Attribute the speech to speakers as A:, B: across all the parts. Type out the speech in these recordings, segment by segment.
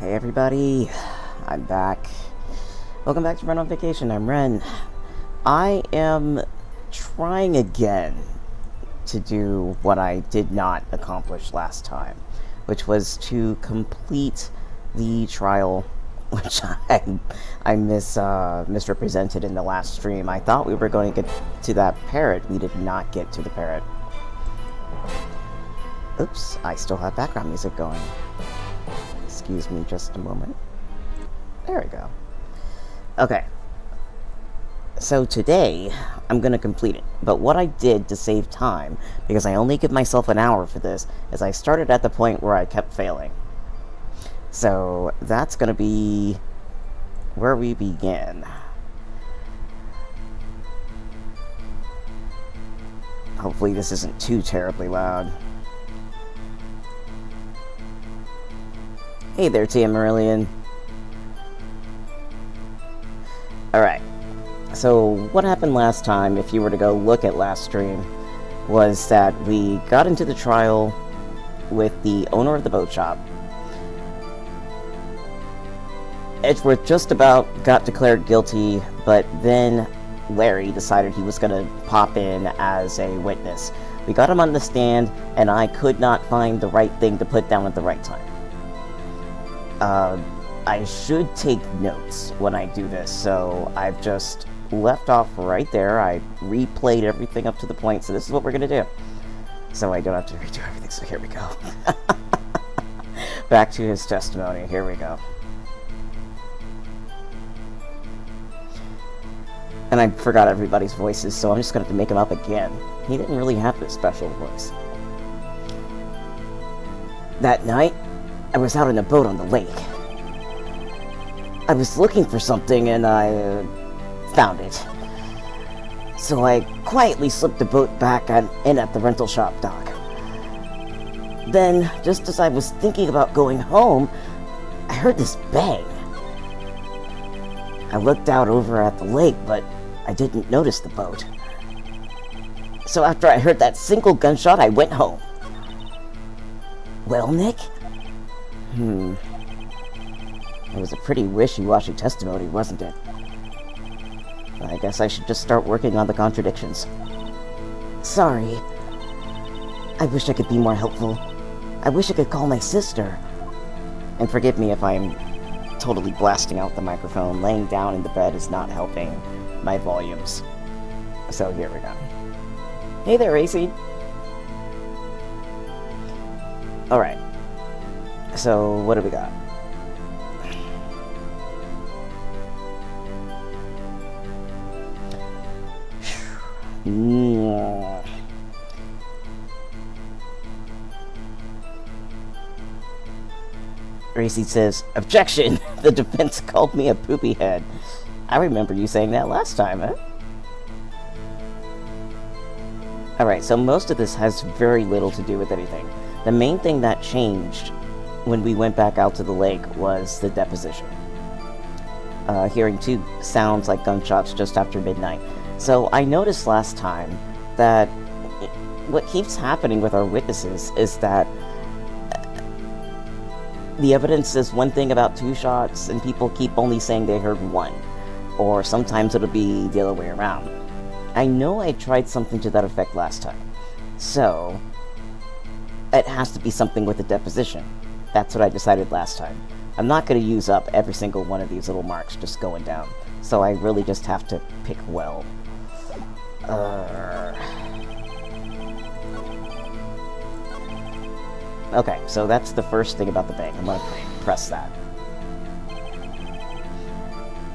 A: Hey everybody, I'm back. Welcome back to Renonvacation. I'm Ren. I am trying again to do what I did not accomplish last time, which was to complete the trial, which I misrepresented in the last stream. I thought we were going to get to that parrot. We did not get to the parrot. Oops, I still have background music going. Excuse me just a moment. There we go. Okay. So today, I'm going to complete it. But what I did to save time, because I only give myself an hour for this, is I started at the point where I kept failing. So that's going to be where we begin. Hopefully this isn't too terribly loud. Hey there, Tia Marillion. Alright, so what happened last time, if you were to go look at last stream, was that we got into the trial with the owner of the boat shop. Edgeworth just about got declared guilty, but then Larry decided he was going to pop in as a witness. We got him on the stand, and I could not find the right thing to put down at the right time. I should take notes when I do this, so I've just left off right there. I replayed everything up to the point, so this is what we're going to do. So I don't have to redo everything, so here we go. Back to his testimony, here we go. And I forgot everybody's voices, so I'm just going to have to make them up again. He didn't really have a special voice. That night, I was out in a boat on the lake. I was looking for something and I found it. So I quietly slipped the boat back in at the rental shop dock. Then, just as I was thinking about going home, I heard this bang. I looked out over at the lake, but I didn't notice the boat. So after I heard that single gunshot, I went home. Well, Nick? It was a pretty wishy-washy testimony, wasn't it? I guess I should just start working on the contradictions. Sorry. I wish I could be more helpful. I wish I could call my sister. And forgive me if I'm totally blasting out the microphone. Laying down in the bed is not helping my volumes. So here we go. Hey there, AC. Alright. So, what do we got? Racy says, "Objection! The defense called me a poopy head." I remember you saying that last time, huh? Alright, so most of this has very little to do with anything. The main thing that changed when we went back out to the lake was the deposition. Hearing two sounds like gunshots just after midnight. So I noticed last time that what keeps happening with our witnesses is that the evidence says one thing about two shots and people keep only saying they heard one. Or sometimes it'll be the other way around. I know I tried something to that effect last time. So it has to be something with a deposition. That's what I decided last time. I'm not going to use up every single one of these little marks just going down. So I really just have to pick well. Okay, so that's the first thing about the bang. I'm going to press that.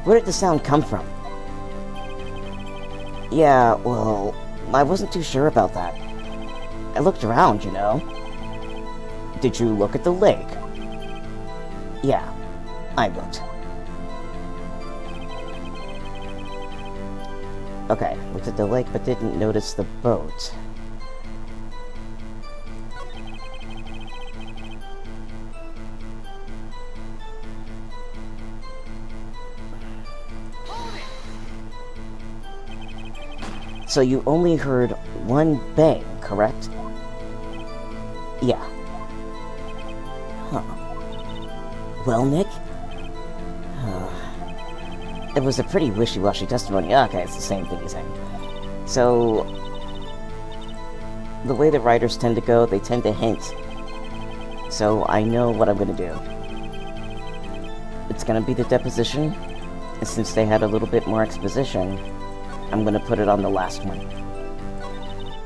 A: Where did the sound come from? Yeah, well, I wasn't too sure about that. I looked around, you know. Did you look at the lake? Yeah, I looked. Okay, looked at the lake but didn't notice the boat. So you only heard one bang, correct? Yeah. Huh. Well, Nick? It was a pretty wishy-washy testimony. Okay, it's the same thing he's saying. So, the way the writers tend to go, they tend to hint. So, I know what I'm gonna do. It's gonna be the deposition, and since they had a little bit more exposition, I'm gonna put it on the last one.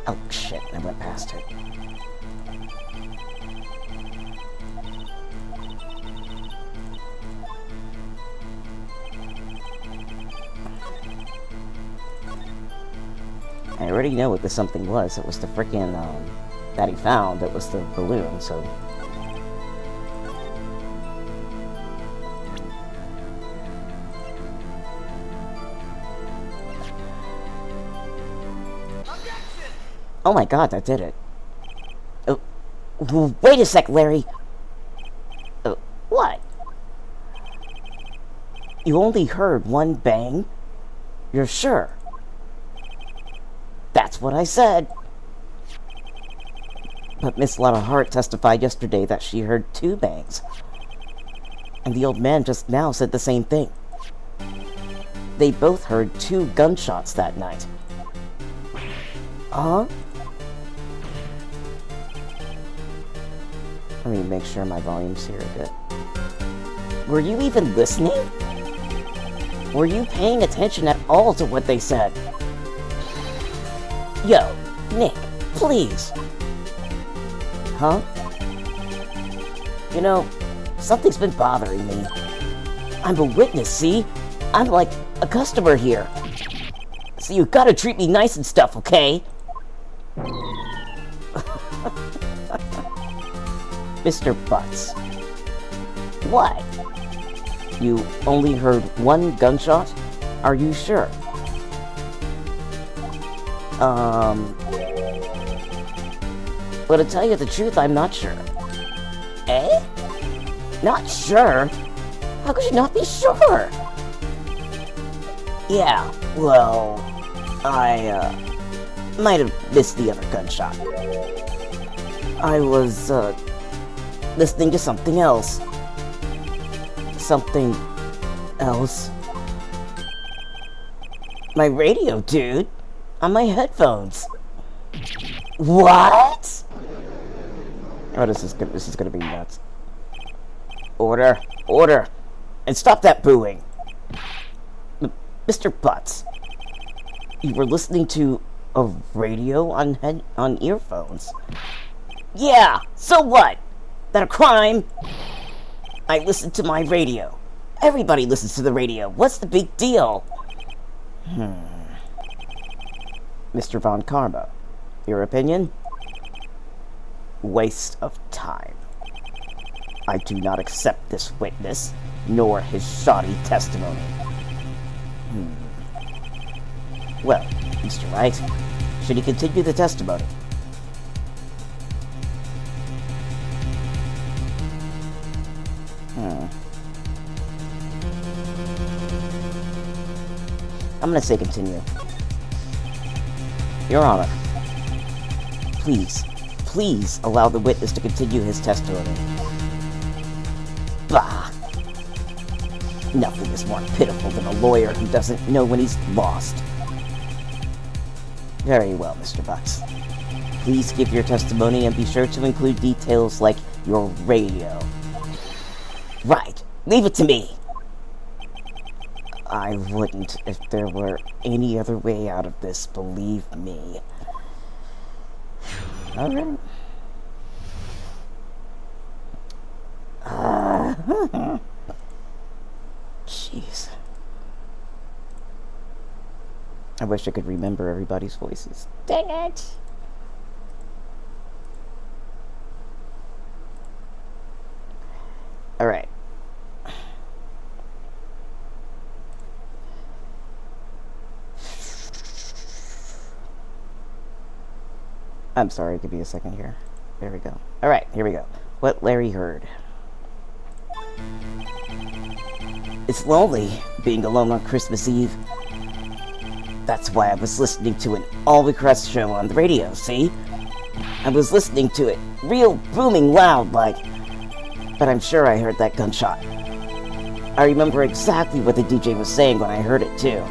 A: Oh, shit, I went past it. I already know what the something was. It was the frickin', that he found. It was the balloon, so... Oh my god, that did it. Oh, wait a sec, Larry. What? You only heard one bang? You're sure? That's what I said. But Miss Lotta Hart testified yesterday that she heard 2 bangs. And the old man just now said the same thing. They both heard 2 gunshots that night. Huh? Let me make sure my volume's here a bit. Were you even listening? Were you paying attention at all to what they said? Yo, Nick, please. Huh? You know, something's been bothering me. I'm a witness, see? I'm like a customer here. So you gotta treat me nice and stuff, okay? Mr. Butts. What? You only heard 1 gunshot? Are you sure? But to tell you the truth, I'm not sure. Eh? Not sure? How could you not be sure? Yeah, well, I, might have missed the other gunshot. I was, listening to something else. Something else? My radio, dude. On my headphones. What? Oh, this is gonna be nuts. Order. Order. And stop that booing. Mr. Butts. You were listening to a radio on earphones. Yeah, so what? That a crime? I listened to my radio. Everybody listens to the radio. What's the big deal? Mr. Von Karma, your opinion? Waste of time. I do not accept this witness, nor his shoddy testimony. Well, Mr. Wright, should he continue the testimony? I'm gonna say continue. Your Honor, please allow the witness to continue his testimony. Bah! Nothing is more pitiful than a lawyer who doesn't know when he's lost. Very well, Mr. Butts. Please give your testimony and be sure to include details like your radio. Right, leave it to me! I wouldn't if there were any other way out of this, believe me. Alright. Jeez. I wish I could remember everybody's voices. Dang it! Alright. I'm sorry, give me a second here. There we go. Alright, here we go. What Larry heard. It's lonely being alone on Christmas Eve. That's why I was listening to an all-request show on the radio, see? I was listening to it real booming loud like... but I'm sure I heard that gunshot. I remember exactly what the DJ was saying when I heard it, too.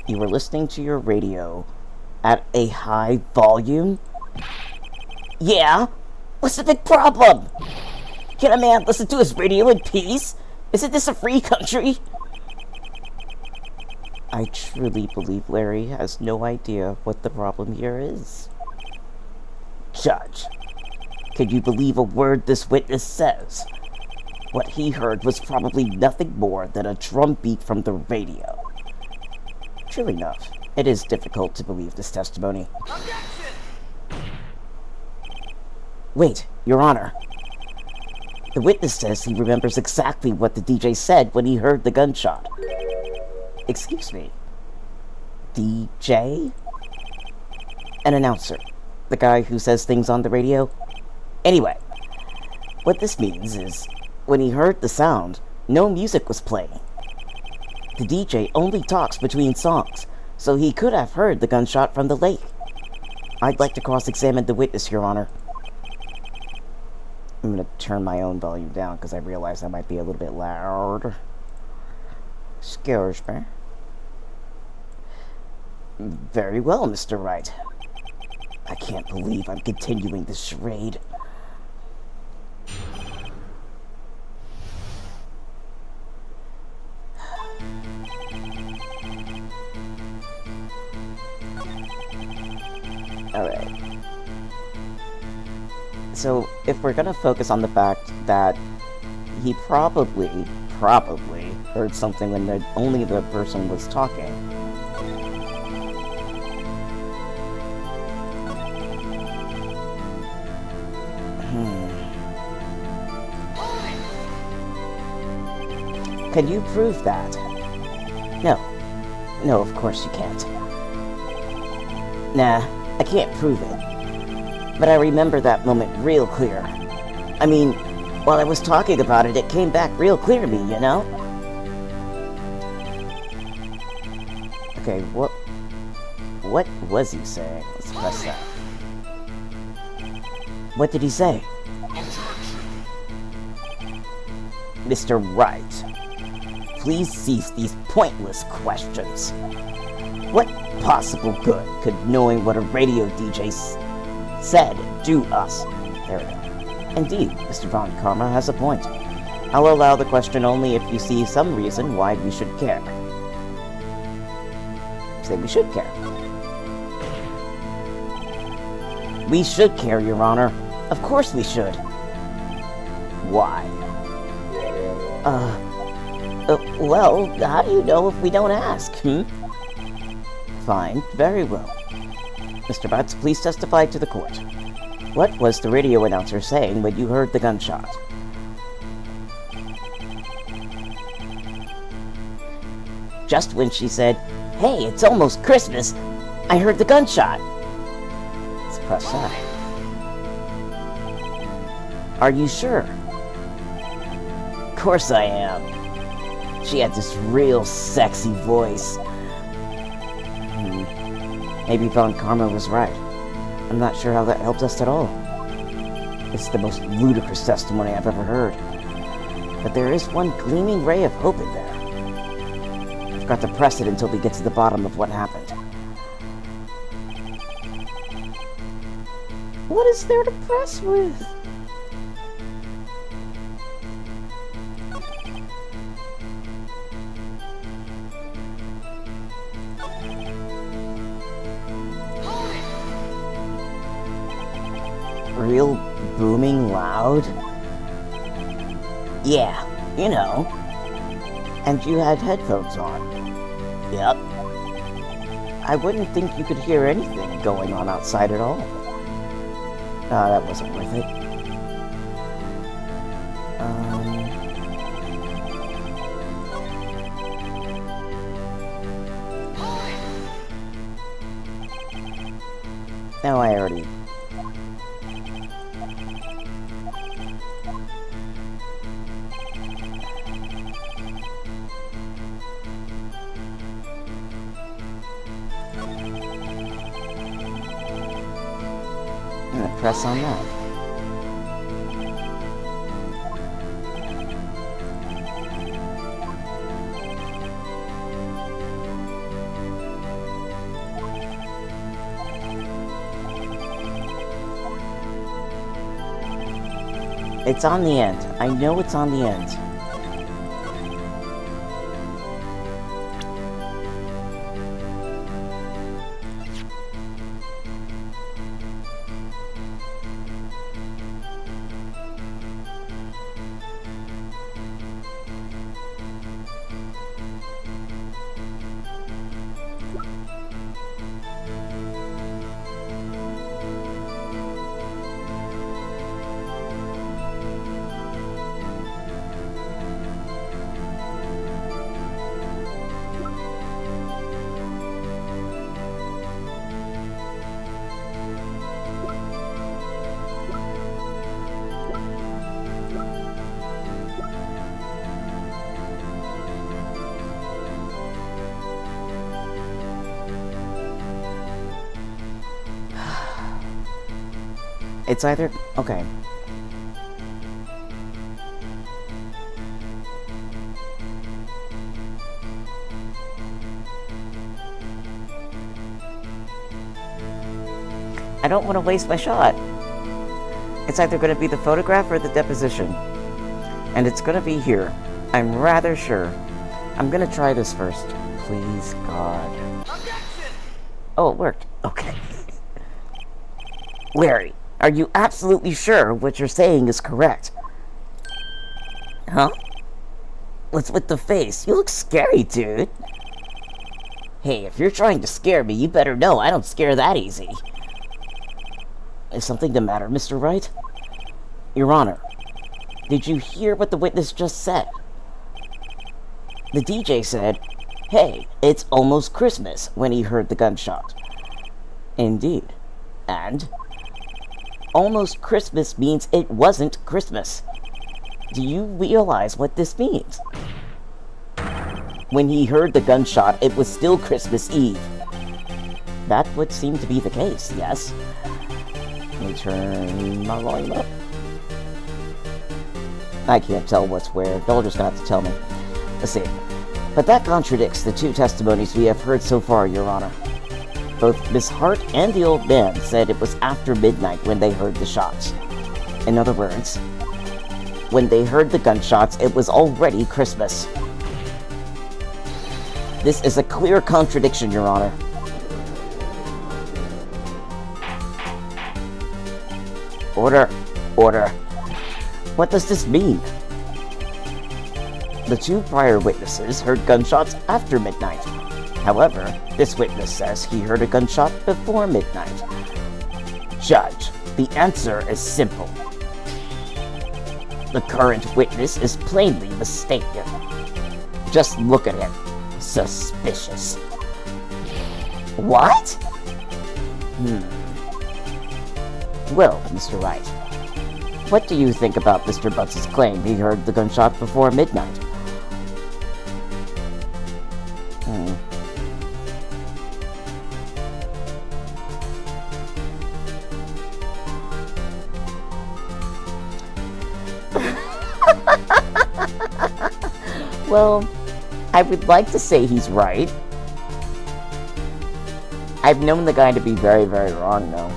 A: You were listening to your radio at a high volume? Yeah? What's the big problem? Can a man listen to his radio in peace? Isn't this a free country? I truly believe Larry has no idea what the problem here is. Judge, can you believe a word this witness says? What he heard was probably nothing more than a drum beat from the radio. True enough, it is difficult to believe this testimony. Objection! Wait, Your Honor. The witness says he remembers exactly what the DJ said when he heard the gunshot. Excuse me. DJ? An announcer. The guy who says things on the radio? Anyway, what this means is, when he heard the sound, no music was playing. The DJ only talks between songs, so he could have heard the gunshot from the lake. I'd like to cross-examine the witness, Your Honor. I'm going to turn my own volume down because I realize I might be a little bit loud. Excuse me. Very well, Mr. Wright. I can't believe I'm continuing this charade. Alright. So, if we're gonna focus on the fact that he probably heard something when only the person was talking. Can you prove that? No. No, of course you can't. Nah, I can't prove it. But I remember that moment real clear. I mean, while I was talking about it, it came back real clear to me, you know? Okay, what was he saying? Let's press that. What did he say? Mr. Wright, please cease these pointless questions. What possible good could knowing what a radio DJ said do us? There we go. Indeed, Mr. Von Karma has a point. I'll allow the question only if you see some reason why we should care. Say we should care. We should care, Your Honor. Of course we should. Why? Well, how do you know if we don't ask, Fine, very well. Mr. Butts, please testify to the court. What was the radio announcer saying when you heard the gunshot? Just when she said, "Hey, it's almost Christmas," I heard the gunshot. Let's press that. Are you sure? Of course I am. She had this real sexy voice. Maybe Von Karma was right. I'm not sure how that helps us at all. It's the most ludicrous testimony I've ever heard. But there is one gleaming ray of hope in there. I've got to press it until we get to the bottom of what happened. What is there to press with? Real booming loud? Yeah, you know. And you had headphones on. Yep. I wouldn't think you could hear anything going on outside at all. That wasn't worth it. No, I already... gonna press on that. It's on the end. I know it's on the end. It's either... Okay. I don't want to waste my shot. It's either going to be the photograph or the deposition. And it's going to be here. I'm rather sure. I'm going to try this first. Please, God. Objection! Oh, it worked. Okay. Larry, are you absolutely sure what you're saying is correct? Huh? What's with the face? You look scary, dude. Hey, if you're trying to scare me, you better know I don't scare that easy. Is something the matter, Mr. Wright? Your Honor, did you hear what the witness just said? The DJ said, "Hey, it's almost Christmas," when he heard the gunshot. Indeed. And almost Christmas means it wasn't Christmas. Do you realize what this means? When he heard the gunshot, it was still Christmas Eve. That would seem to be the case, yes? Let me turn my volume up. I can't tell what's where. Y'all just gonna have to tell me. Let's see. But that contradicts the two testimonies we have heard so far, Your Honor. Both Miss Hart and the old man said it was after midnight when they heard the shots. In other words, when they heard the gunshots, it was already Christmas. This is a clear contradiction, Your Honor. Order. Order. What does this mean? The two prior witnesses heard gunshots after midnight. However, this witness says he heard a gunshot before midnight. Judge, the answer is simple. The current witness is plainly mistaken. Just look at him. Suspicious. What? Well, Mr. Wright, what do you think about Mr. Butts' claim he heard the gunshot before midnight? Well, I would like to say he's right. I've known the guy to be very, very wrong, though.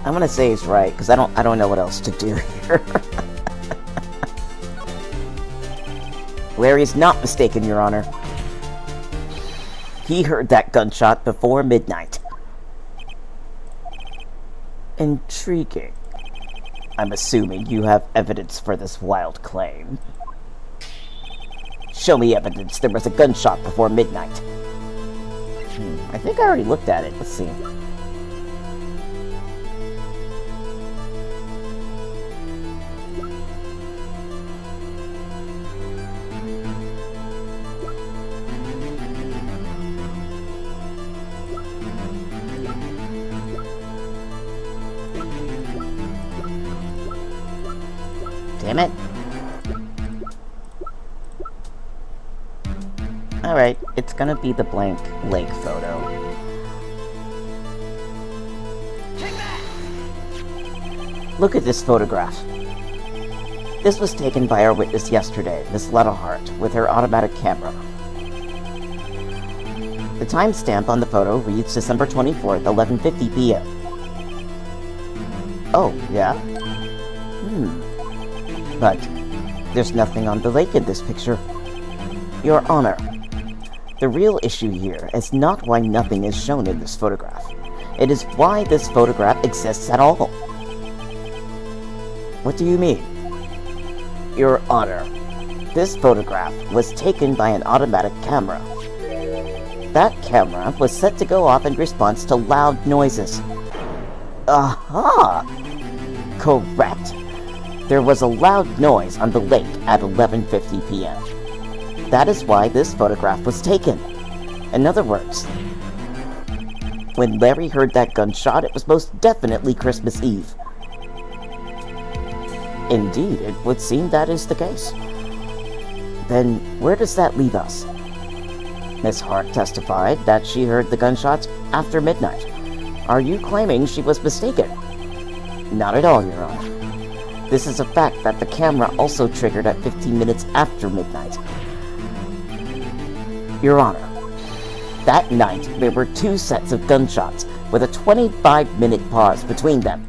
A: I'm gonna say he's right, because I don't know what else to do here. Larry's not mistaken, Your Honor. He heard that gunshot before midnight. Intriguing. I'm assuming you have evidence for this wild claim. Show me evidence there was a gunshot before midnight. I think I already looked at it. Let's see. Damn it. Alright, it's gonna be the blank lake photo. Look at this photograph. This was taken by our witness yesterday, Miss Lettlehart, with her automatic camera. The timestamp on the photo reads December 24th, 11:50 p.m. Oh, yeah? But there's nothing on the lake in this picture. Your Honor, the real issue here is not why nothing is shown in this photograph. It is why this photograph exists at all. What do you mean? Your Honor, this photograph was taken by an automatic camera. That camera was set to go off in response to loud noises. Aha! Correct. There was a loud noise on the lake at 11:50 p.m. That is why this photograph was taken. In other words, when Larry heard that gunshot, it was most definitely Christmas Eve. Indeed, it would seem that is the case. Then, where does that leave us? Miss Hart testified that she heard the gunshots after midnight. Are you claiming she was mistaken? Not at all, Your Honor. This is a fact that the camera also triggered at 15 minutes after midnight. Your Honor, that night there were 2 sets of gunshots with a 25-minute pause between them.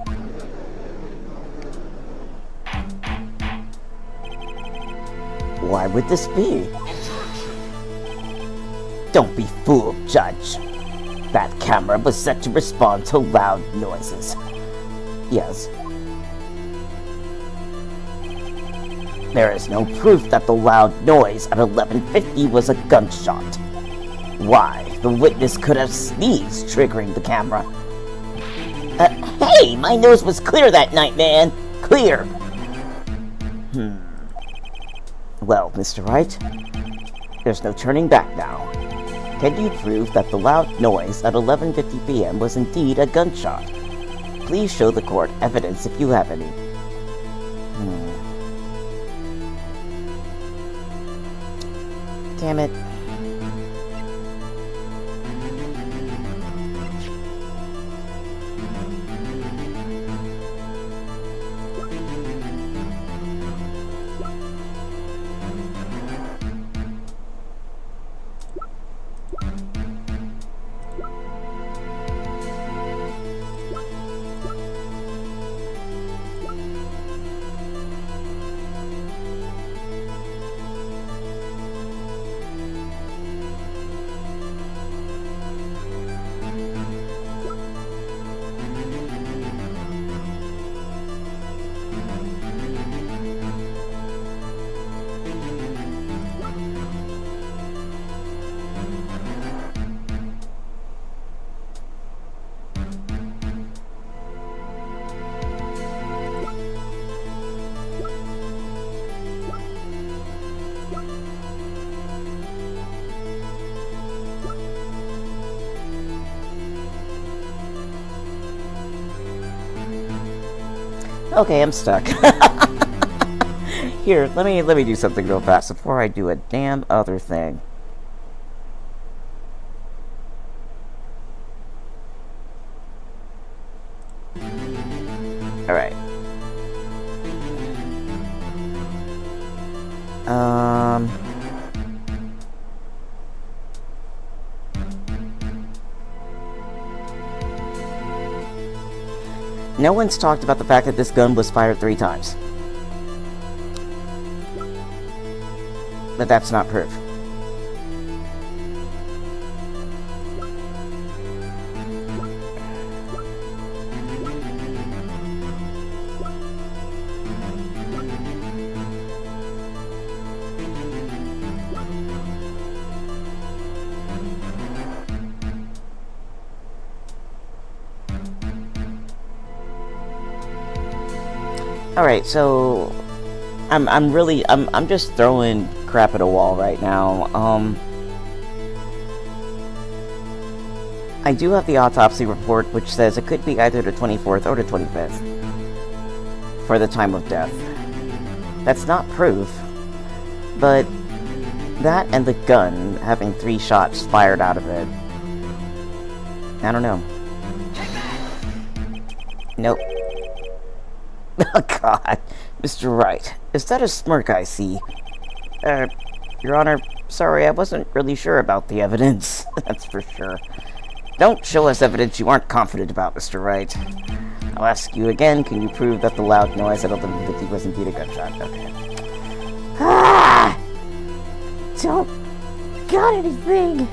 A: Why would this be? Don't be fooled, Judge. That camera was set to respond to loud noises. Yes. There is no proof that the loud noise at 11:50 was a gunshot. Why, the witness could have sneezed, triggering the camera. Hey, my nose was clear that night, man. Clear. Well, Mr. Wright, there's no turning back now. Can you prove that the loud noise at 11:50 p.m. was indeed a gunshot? Please show the court evidence if you have any. Damn it. Okay, I'm stuck. Here, let me do something real fast before I do a damn other thing. Alright. No one's talked about the fact that this gun was fired 3 times. But that's not proof. Alright, so I'm just throwing crap at a wall right now. I do have the autopsy report, which says it could be either the 24th or the 25th for the time of death. That's not proof, but That and the gun having 3 shots fired out of it. I don't know. Nope. Oh god. Mr. Wright, is that a smirk I see? Your Honor, sorry, I wasn't really sure about the evidence. That's for sure. Don't show us evidence you aren't confident about, Mr. Wright. I'll ask you again, can you prove that the loud noise at 11:50 was indeed a gunshot? Okay. Ah! Don't got anything.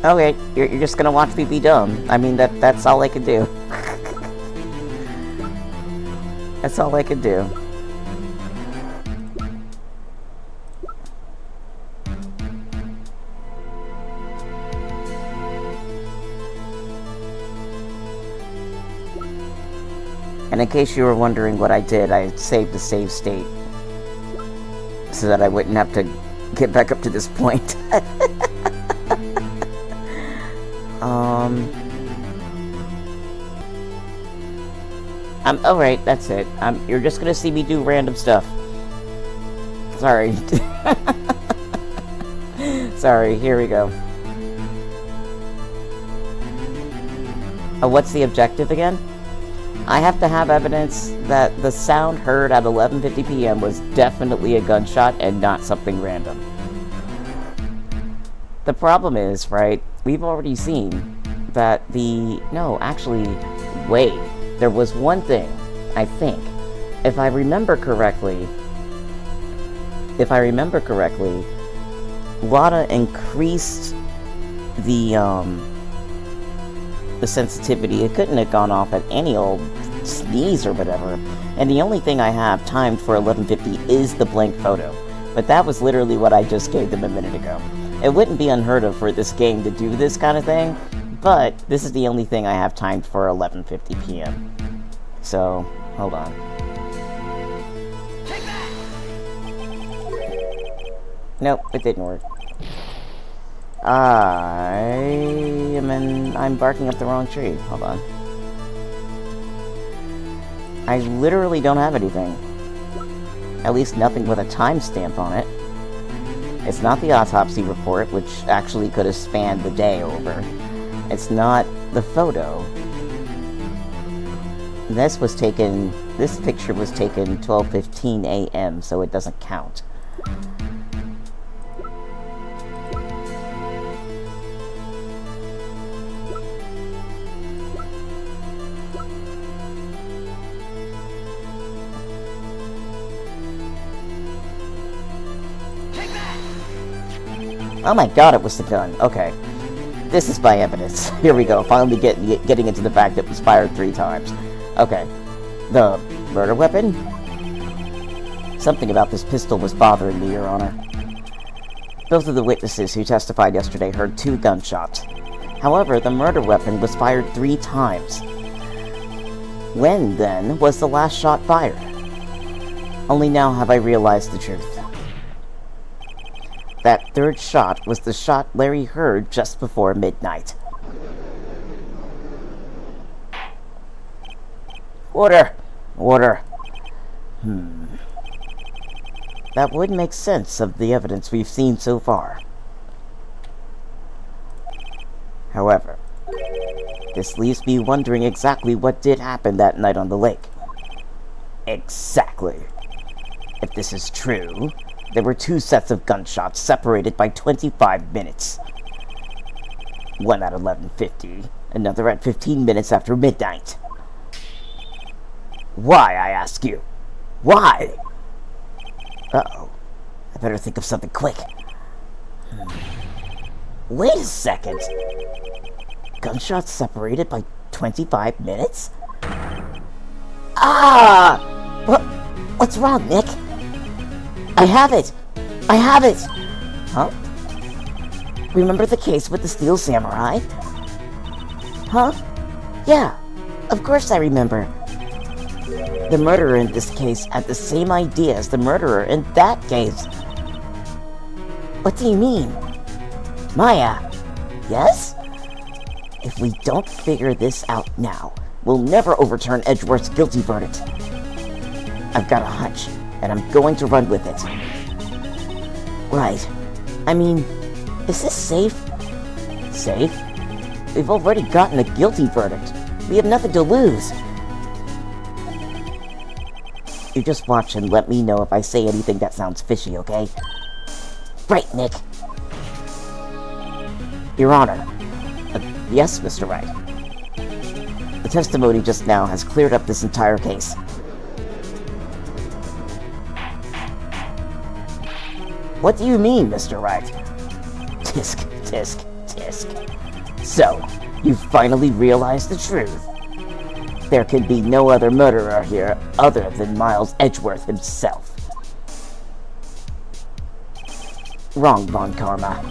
A: Okay, you're just gonna watch me be dumb. I mean, that's all I can do. That's all I can do. And in case you were wondering what I did, I saved the save state so that I wouldn't have to get back up to this point. Alright, that's it. You're just gonna see me do random stuff. Sorry. Sorry, here we go. Oh, what's the objective again? I have to have evidence that the sound heard at 11:50 p.m. was definitely a gunshot and not something random. The problem is, right, we've already seen that no, actually, wait. There was one thing, I think. If I remember correctly, Lana increased the sensitivity. It couldn't have gone off at any old sneeze or whatever. And the only thing I have timed for 11:50 is the blank photo. But that was literally what I just gave them a minute ago. It wouldn't be unheard of for this game to do this kind of thing, but this is the only thing I have timed for 11:50 p.m. So, hold on. Nope, it didn't work. I'm barking up the wrong tree. Hold on. I literally don't have anything. At least nothing with a timestamp on it. It's not the autopsy report, which actually could have spanned the day over. It's not the photo. This picture was taken 12:15 a.m., so it doesn't count. Oh my god, it was the gun. Okay. This is my evidence. Here we go. Finally getting into the fact that it was fired 3 times. Okay. The murder weapon? Something about this pistol was bothering me, Your Honor. Both of the witnesses who testified yesterday heard 2 gunshots. However, the murder weapon was fired 3 times. When, then, was the last shot fired? Only now have I realized the truth. That 3rd shot was the shot Larry heard just before midnight. Order! Order! That would make sense of the evidence we've seen so far. However, this leaves me wondering exactly what did happen that night on the lake. Exactly. If this is true, there were 2 sets of gunshots separated by 25 minutes. One at 11:50, another at 15 minutes after midnight. Why, I ask you? Why? Uh-oh. I better think of something quick. Wait a second. Gunshots separated by 25 minutes? Ah! What's wrong, Nick? I have it! I have it! Huh? Remember the case with the Steel Samurai? Huh? Yeah, of course I remember. The murderer in this case had the same idea as the murderer in that case. What do you mean? Maya? Yes? If we don't figure this out now, we'll never overturn Edgeworth's guilty verdict. I've got a hunch, and I'm going to run with it. Right. I mean, is this safe? Safe? We've already gotten a guilty verdict. We have nothing to lose. You just watch and let me know if I say anything that sounds fishy, okay? Right, Nick. Your Honor. Yes, Mr. Wright. The testimony just now has cleared up this entire case. What do you mean, Mr. Wright? Tisk, tisk, tisk. So, you finally realized the truth. There can be no other murderer here other than Miles Edgeworth himself. Wrong, Von Karma.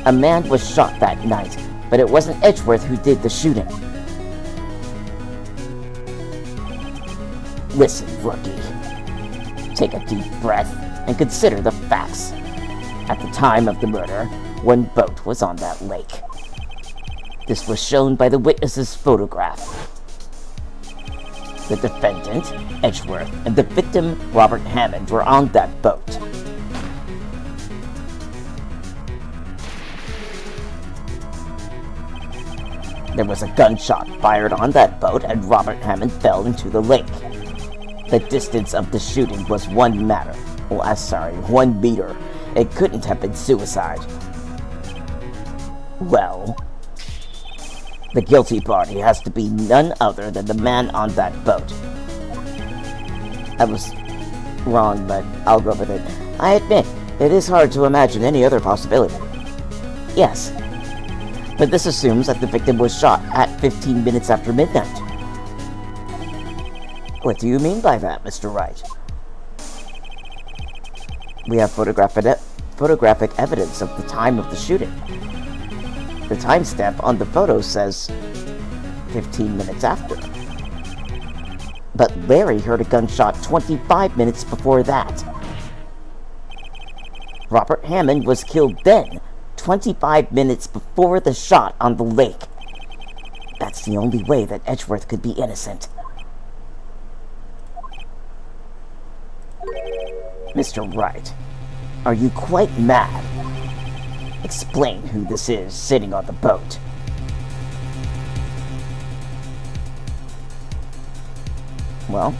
A: A man was shot that night, but it wasn't Edgeworth who did the shooting. Listen, rookie. Take a deep breath and consider the facts. At the time of the murder, one boat was on that lake. This was shown by the witness's photograph. The defendant, Edgeworth, and the victim, Robert Hammond, were on that boat. There was a gunshot fired on that boat, and Robert Hammond fell into the lake. The distance of the shooting was 1 meter. It couldn't have been suicide. Well, the guilty party has to be none other than the man on that boat. I was wrong, but I'll go with it. I admit, it is hard to imagine any other possibility. Yes, but this assumes that the victim was shot at 15 minutes after midnight. What do you mean by that, Mr. Wright? We have photographic evidence of the time of the shooting. The timestamp on the photo says 15 minutes after. But Larry heard a gunshot 25 minutes before that. Robert Hammond was killed then, 25 minutes before the shot on the lake. That's the only way that Edgeworth could be innocent. Mr. Wright, are you quite mad? Explain who this is sitting on the boat. Well,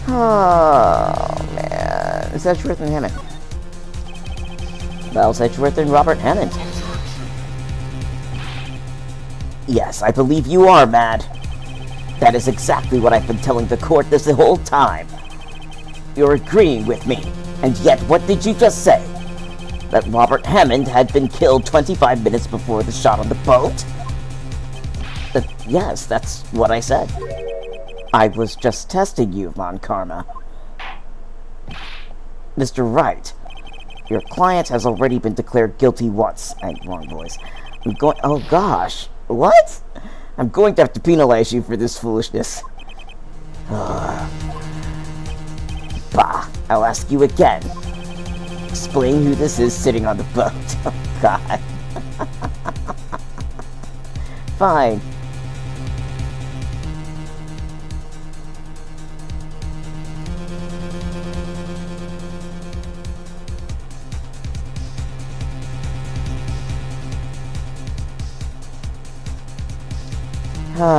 A: oh, man. It's Edgeworth and Hammond. Miles Edgeworth and Robert Hammond. Yes, I believe you are mad. That is exactly what I've been telling the court this whole time. You're agreeing with me, and yet what did you just say? That Robert Hammond had been killed 25 minutes before the shot on the boat? Yes, that's what I said. I was just testing you, Von Karma. Mr. Wright, your client has already been declared guilty once. Wrong voice. Oh gosh. What? I'm going to have to penalize you for this foolishness. Bah, I'll ask you again. Explain who this is sitting on the boat. Oh God. Fine.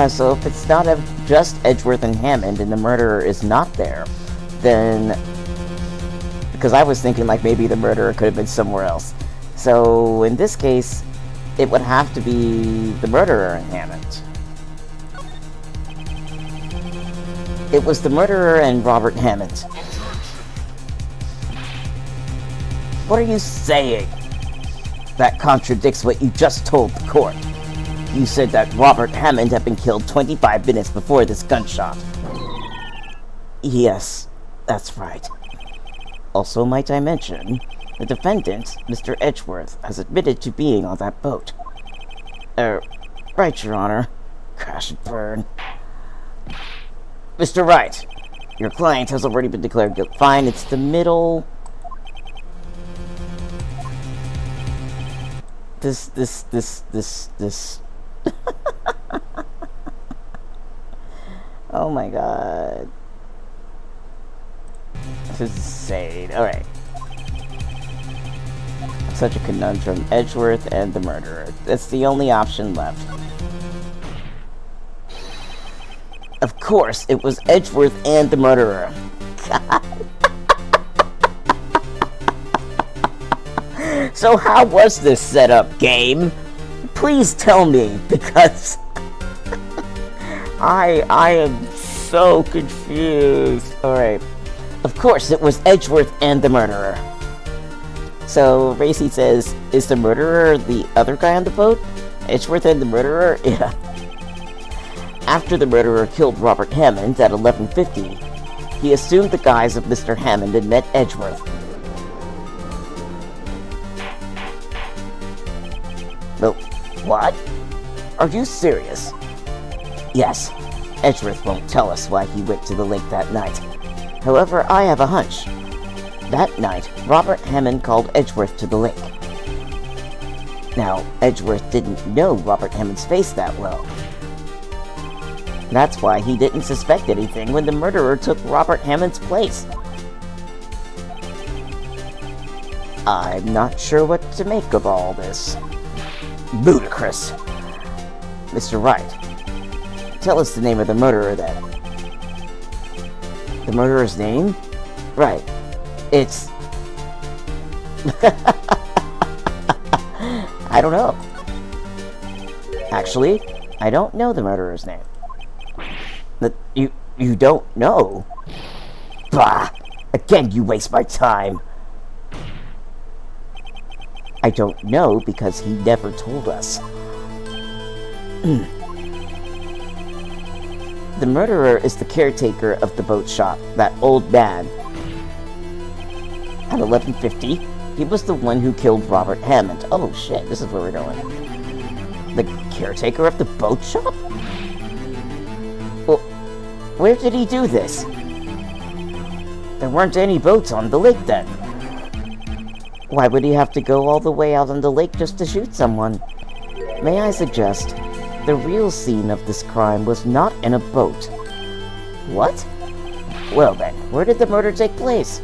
A: So if it's not just Edgeworth and Hammond and the murderer is not there, then... Because I was thinking like maybe the murderer could have been somewhere else. So in this case, it would have to be the murderer and Hammond. It was the murderer and Robert Hammond. What are you saying? That contradicts what you just told the court. You said that Robert Hammond had been killed 25 minutes before this gunshot. Yes, that's right. Also, might I mention, the defendant, Mr. Edgeworth, has admitted to being on that boat. Right, Your Honor. Crash and burn. Mr. Wright, your client has already been declared guilty. Fine, it's the middle. This. Oh my god. This is insane. Alright. Such a conundrum. Edgeworth and the murderer. That's the only option left. Of course, it was Edgeworth and the murderer. God. So how was this setup, game? Please tell me, because I am so confused. Alright. Of course, it was Edgeworth and the murderer. So, Racy says, is the murderer the other guy on the boat? Edgeworth and the murderer? Yeah. After the murderer killed Robert Hammond at 11:50, he assumed the guise of Mr. Hammond and met Edgeworth. No, what? Are you serious? Yes. Edgeworth won't tell us why he went to the lake that night. However, I have a hunch. That night, Robert Hammond called Edgeworth to the lake. Now, Edgeworth didn't know Robert Hammond's face that well. That's why he didn't suspect anything when the murderer took Robert Hammond's place. I'm not sure what to make of all this. Ludicrous. Mr. Wright, tell us the name of the murderer then. The murderer's name? Right. It's... I don't know. Actually, I don't know the murderer's name. You don't know? Bah! Again, you waste my time. I don't know because he never told us. The murderer is the caretaker of the boat shop, that old man. At 11:50, he was the one who killed Robert Hammond. Oh shit, this is where we're going. The caretaker of the boat shop? Well, where did he do this? There weren't any boats on the lake then. Why would he have to go all the way out on the lake just to shoot someone? May I suggest, the real scene of this crime was not in a boat. What? Well then, where did the murder take place?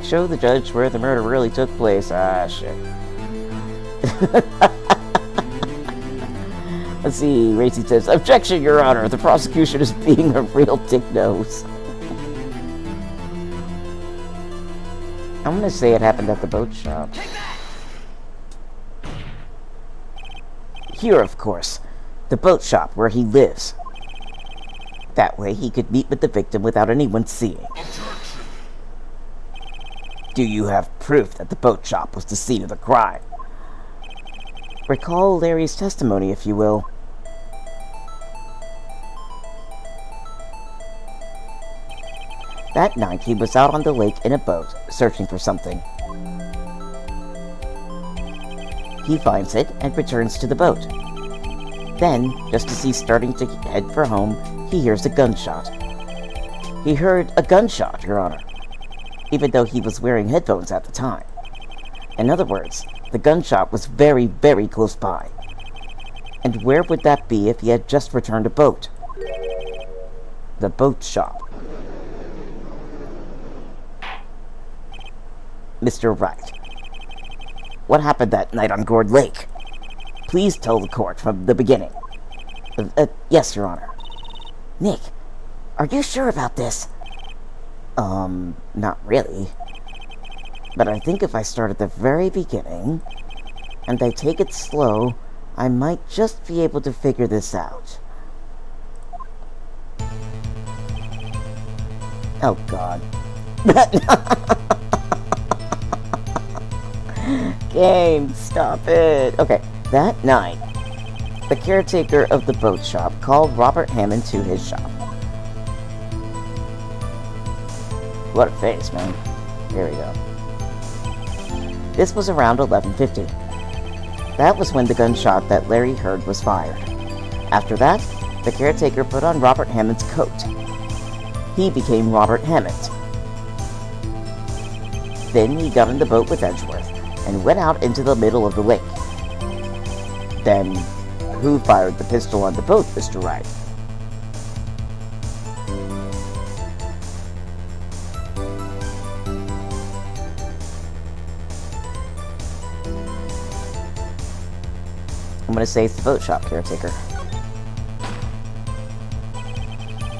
A: Show the judge where the murder really took place. Ah, shit. Let's see, Racy says, objection, Your Honor. The prosecution is being a real dick-nose. I'm gonna say it happened at the boat shop. Here, of course. The boat shop where he lives. That way he could meet with the victim without anyone seeing. Do you have proof that the boat shop was the scene of the crime? Recall Larry's testimony, if you will. That night, he was out on the lake in a boat, searching for something. He finds it and returns to the boat. Then, just as he's starting to head for home, he hears a gunshot. He heard a gunshot, Your Honor, even though he was wearing headphones at the time. In other words, the gunshot was very, very close by. And where would that be if he had just returned a boat? The boat shop. Mr. Wright, what happened that night on Gourd Lake? Please tell the court from the beginning. Yes, Your Honor. Nick, are you sure about this? Not really. But I think if I start at the very beginning, and I take it slow, I might just be able to figure this out. Oh, God. Game, stop it. Okay, that night, the caretaker of the boat shop called Robert Hammond to his shop. What a face, man. Here we go. This was around 11:50. That was when the gunshot that Larry heard was fired. After that, the caretaker put on Robert Hammond's coat. He became Robert Hammond. Then he got in the boat with Edgeworth and went out into the middle of the lake. Then, who fired the pistol on the boat, Mr. Wright? I'm gonna say it's the boat shop caretaker.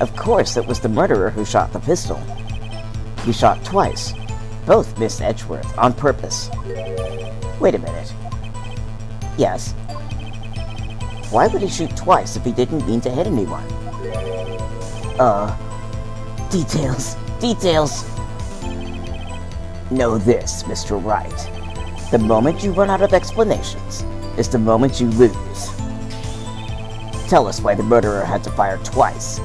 A: Of course, it was the murderer who shot the pistol. He shot twice. Both missed Edgeworth on purpose. Wait a minute. Yes. Why would he shoot twice if he didn't mean to hit anyone? Details. Details. Know this, Mr. Wright. The moment you run out of explanations is the moment you lose. Tell us why the murderer had to fire twice.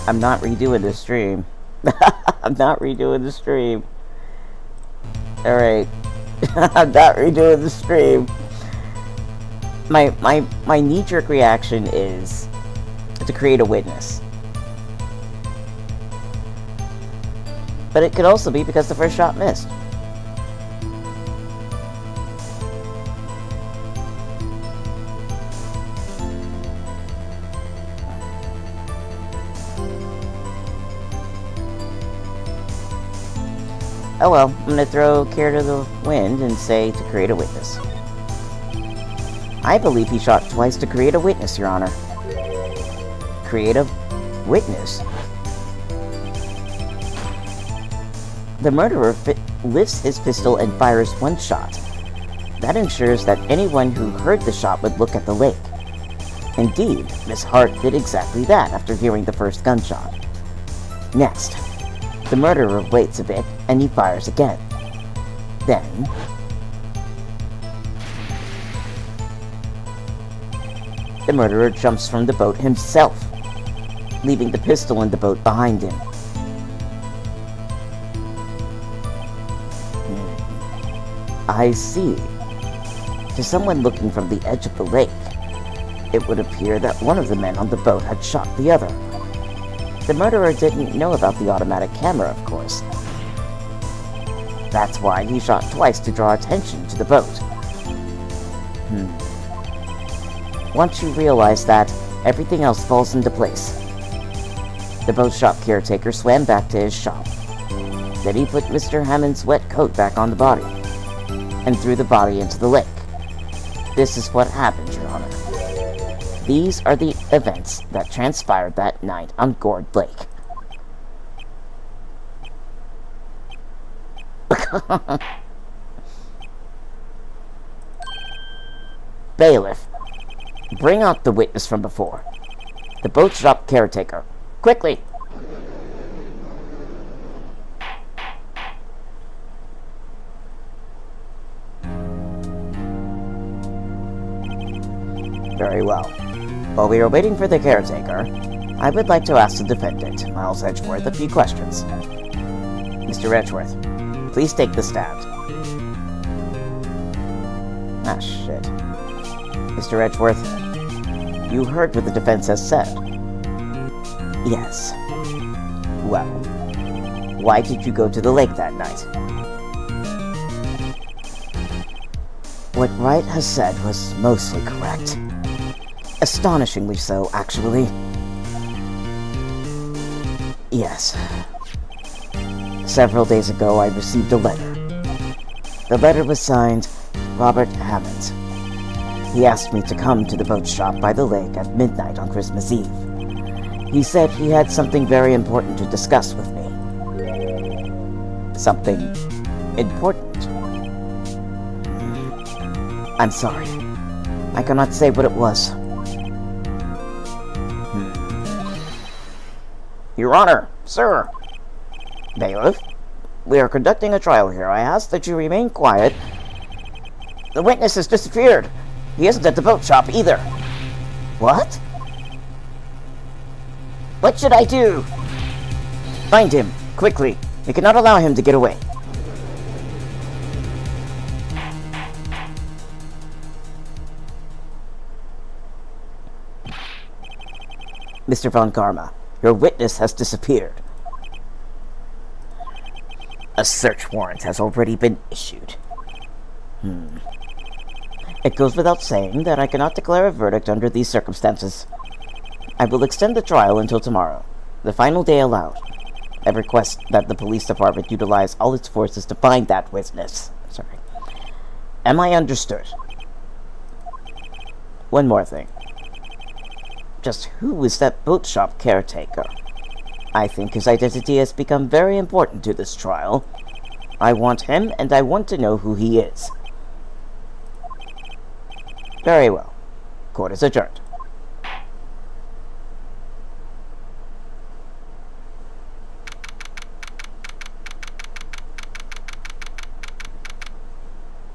A: I'm not redoing the stream. I'm not redoing the stream. Alright. I'm not redoing the stream. My knee-jerk reaction is to create a witness. But it could also be because the first shot missed. Oh well, I'm gonna throw care to the wind and say to create a witness. I believe he shot twice to create a witness, Your Honor. Create a witness? The murderer lifts his pistol and fires one shot. That ensures that anyone who heard the shot would look at the lake. Indeed, Miss Hart did exactly that after hearing the first gunshot. Next, the murderer waits a bit, and he fires again. Then, the murderer jumps from the boat himself, leaving the pistol in the boat behind him. I see. To someone looking from the edge of the lake, it would appear that one of the men on the boat had shot the other. The murderer didn't know about the automatic camera, of course. That's why he shot twice to draw attention to the boat. Once you realize that, everything else falls into place. The boat shop caretaker swam back to his shop. Then he put Mr. Hammond's wet coat back on the body, and threw the body into the lake. This is what happened, Your Honor. These are the events that transpired that night on Gourd Lake. Bailiff, bring out the witness from before. The boat shop caretaker. Quickly! Very well. While we are waiting for the caretaker, I would like to ask the defendant, Miles Edgeworth, a few questions. Mr. Edgeworth, please take the stand. Ah, shit. Mr. Edgeworth, you heard what the defense has said. Yes. Well, why did you go to the lake that night? What Wright has said was mostly correct. Astonishingly so, actually. Yes. Several days ago, I received a letter. The letter was signed Robert Hammond. He asked me to come to the boat shop by the lake at midnight on Christmas Eve. He said he had something very important to discuss with me. Something important. I'm sorry. I cannot say what it was. Your Honor, sir. Bailiff, we are conducting a trial here. I ask that you remain quiet. The witness has disappeared. He isn't at the boat shop either. What? What should I do? Find him, quickly. We cannot allow him to get away. Mr. Von Karma, your witness has disappeared. A search warrant has already been issued. It goes without saying that I cannot declare a verdict under these circumstances. I will extend the trial until tomorrow, the final day allowed. I request that the police department utilize all its forces to find that witness. Sorry. Am I understood? One more thing. Just who is that boat shop caretaker? I think his identity has become very important to this trial. I want him, and I want to know who he is. Very well. Court is adjourned.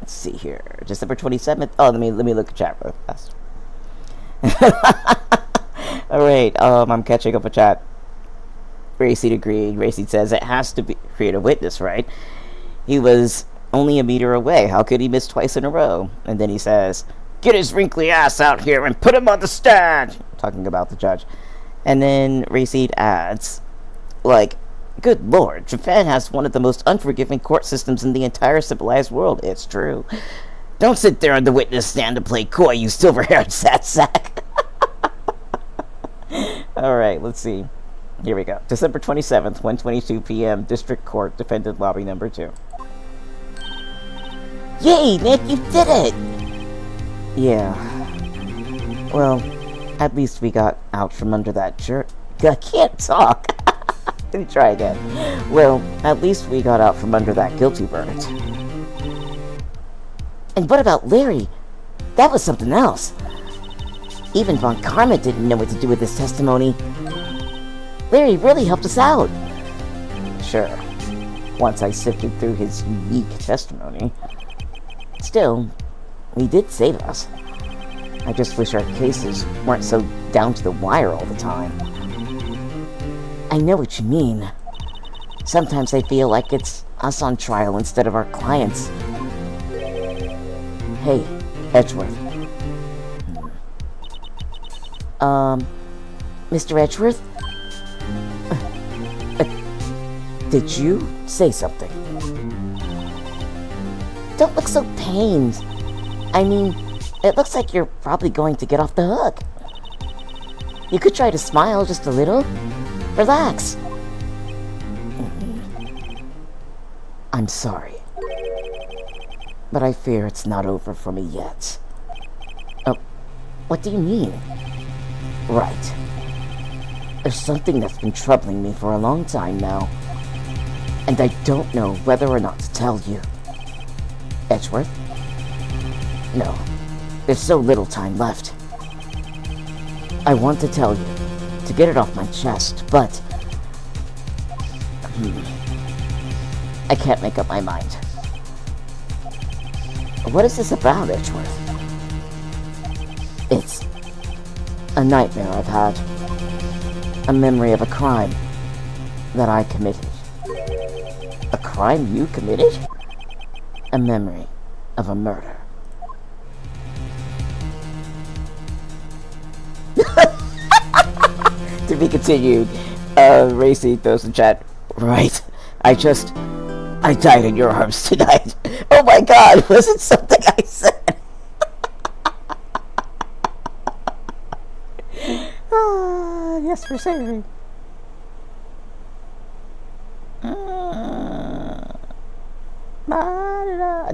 A: Let's see here. December 27th. Oh, let me look at chat real fast. Alright, I'm catching up with chat. Racy agreed. Racy says it has to be create a witness, right? He was only a meter away. How could he miss twice in a row? And then he says, "Get his wrinkly ass out here and put him on the stand!" Talking about the judge. And then Racy adds, like, good lord, Japan has one of the most unforgiving court systems in the entire civilized world. It's true. Don't sit there on the witness stand and play coy, you silver-haired sack. Alright, let's see. Here we go. December 27th, 1:22 p.m. District Court, Defendant Lobby Number 2. Yay, Nick, you did it! Yeah. Well, at least we got out from under that jerk. I can't talk. Let me try again. Well, at least we got out from under that guilty verdict. And what about Larry? That was something else. Even Von Karma didn't know what to do with his testimony. Larry really helped us out. Sure. Once I sifted through his unique testimony. Still, he did save us. I just wish our cases weren't so down to the wire all the time. I know what you mean. Sometimes I feel like it's us on trial instead of our clients. Hey, Edgeworth. Mr. Edgeworth? Did you say something? Don't look so pained. I mean, it looks like you're probably going to get off the hook. You could try to smile just a little. Relax. I'm sorry. But I fear it's not over for me yet. Oh, what do you mean? Right. There's something that's been troubling me for a long time now. And I don't know whether or not to tell you. Edgeworth? No. There's so little time left. I want to tell you, to get it off my chest, but... I can't make up my mind. What is this about, Edgeworth? It's a nightmare I've had. A memory of a crime that I committed. A crime you committed? A memory of a murder. To be continued. Racy throws in chat. Right. I died in your arms tonight. Oh my god, was it something I said? Yes, for saving.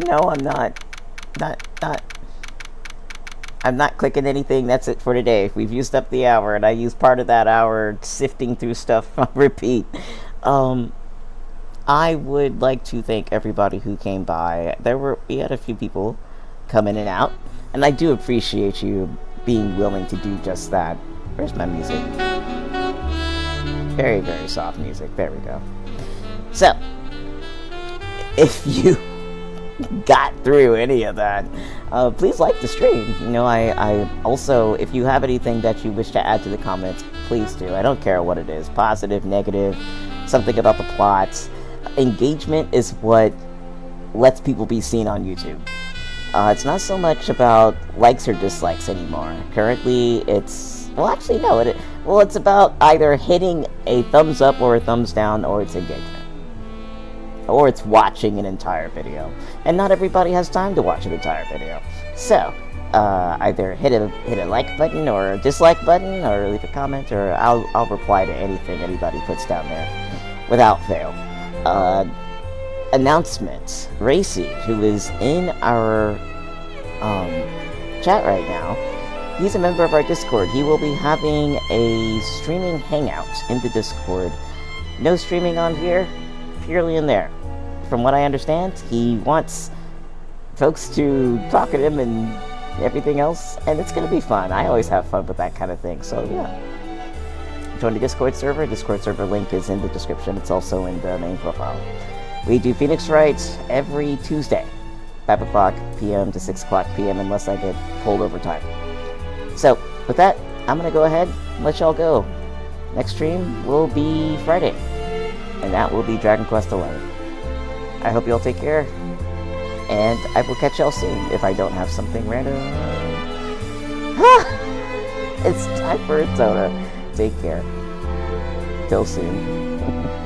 A: No, I'm not. I'm not clicking anything. That's it for today. We've used up the hour, and I used part of that hour sifting through stuff on repeat. I would like to thank everybody who came by. We had a few people come in and out, and I do appreciate you being willing to do just that. Where's my music? Very, very soft music. There we go. So, if you got through any of that, please like the stream. You know, I also, if you have anything that you wish to add to the comments, please do. I don't care what it is, positive, negative, something about the plots. Engagement is what lets people be seen on YouTube. It's not so much about likes or dislikes anymore. Currently, it's, well, actually, no, it's about either hitting a thumbs up or a thumbs down, or it's engagement. Or it's watching an entire video. And not everybody has time to watch an entire video. So, either hit a like button or a dislike button, or leave a comment, or I'll reply to anything anybody puts down there without fail. Announcements. Racy, who is in our chat right now, he's a member of our Discord. He will be having a streaming hangout in the Discord. No streaming on here, purely in there. From what I understand, he wants folks to talk at him and everything else, and it's going to be fun. I always have fun with that kind of thing, so yeah. Join the Discord server. Discord server link is in the description. It's also in the main profile. We do Phoenix Wright every Tuesday, 5 o'clock p.m. to 6 o'clock p.m. unless I get pulled over time. So, with that, I'm going to go ahead and let y'all go. Next stream will be Friday, and that will be Dragon Quest XI. I hope y'all take care, and I will catch y'all soon if I don't have something random. It's time for a soda. Take care. Till soon.